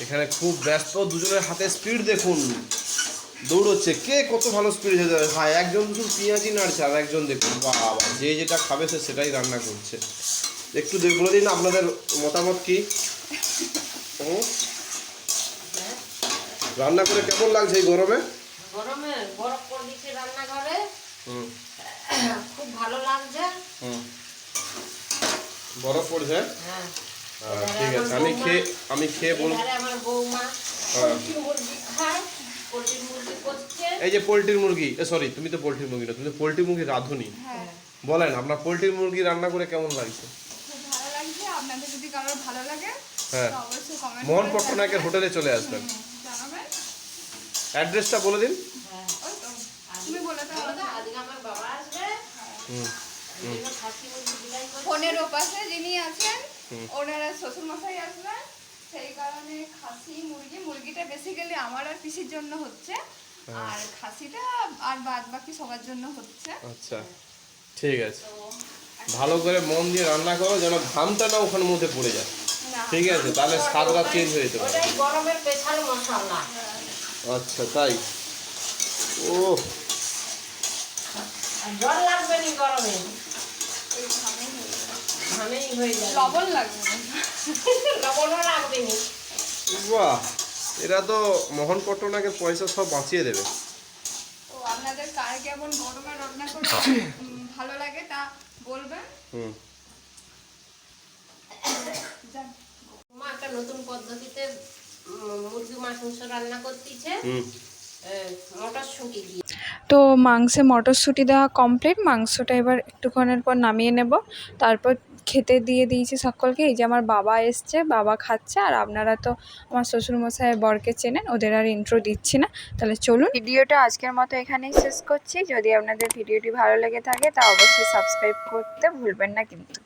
এখানে খুব ব্যস্ত, দুজনের হাতে স্পিড দেখুন, দৌড়চ্ছে কে কত ভালো স্পিড যেতে পারে। ভাই একজন শুধু পেঁয়াজি নাড়ছে আর একজন দেখুন বাবা, যে যেটা খাবে সে সেটাই রান্না করছে। একটু বলে দিন আপনাদের মতামত কি? রান্না করে কেমন লাগছে এই গরমে? গরমে বরফ করে দিচ্ছে রান্নাঘরে, খুব ভালো লাগছে। বরফ পড়ছে? হ্যাঁ ঠিক আছে, আমি খেয়ে বলবো। আমার বৌমা পোলট্রি মুরগি খায়, পোলট্রি মুরগি করছে। এই যে পোলট্রির মুরগি, সরি তুমি তো পোলট্রির মুরগি না, তুমি তো পোলট্রি মুরগি রাঁধুনি। বলেন আপনার পোলট্রির মুরগি রান্না করে কেমন লাগছে? খুব ভালো লাগছে। আপনাদের যদি কারোর ভালো লাগে হ্যাঁ, তো অবশ্যই কমেন্ট মোহন পট্টনায়কের হোটেলে চলে আসবেন। জানাবেন। অ্যাড্রেসটা বলে দিন। ওই তো তুমি বলে দাও। আজকে আমার বাবা আসবে, ফোনের ওপাশে যিনি আছেন ওনারা শ্বশুর মশাই আসবেন, সেই কারণে খাসি মুরগিটা বেসিক্যালি আমার আর পিসির জন্য হচ্ছে, আর খাসিটা আর বাদ বাকি সবার জন্য হচ্ছে। আচ্ছা ঠিক আছে, ভালো করে মন দিয়ে রান্না করো যেন ঘামটা না ওখানের মধ্যে পড়ে যায়। ঠিক আছে, তাহলে স্বাদটা চেঞ্জ হয়ে যেতে পারে। ওটাই গরমের স্পেশাল মশলা। আচ্ছা তাই? ও জল লাগবে না গরমে, এই ঘামেই হয়ে যাবে। ঘামেই হয়ে যাবে। লবণ লাগবে না। লবণও লাগবে না। বাহ, এরা তো মোহন পট্টনায়কের পয়সা সব বাঁচিয়ে দেবে। তো আপনাদের কার কেমন গরমে রান্না করতে ভালো লাগে তা বলবেন। যান। মা একটা নতুন পদ্ধতিতে মুরগি মাংস রান্না করতেছে, মটরশুঁটি দিয়ে। তো মাংসে মটরশুঁটি দেওয়া কমপ্লিট, মাংসটা এবার একটুক্ষণের পর নামিয়ে নেব, তারপর খেতে দিয়ে দিয়েছি সকলকে। এই যে আমার বাবা এসছে, বাবা খাচ্ছে, আর আপনারা তো আমার শ্বশুরমশাই বরকে চেনেন, ওদের আর ইন্ট্রো দিচ্ছি না। তাহলে চলুন, ভিডিওটা আজকের মতো এখানেই শেষ করছি। যদি আপনাদের ভিডিওটি ভালো লেগে থাকে তা অবশ্যই সাবস্ক্রাইব করতে ভুলবেন না কিন্তু।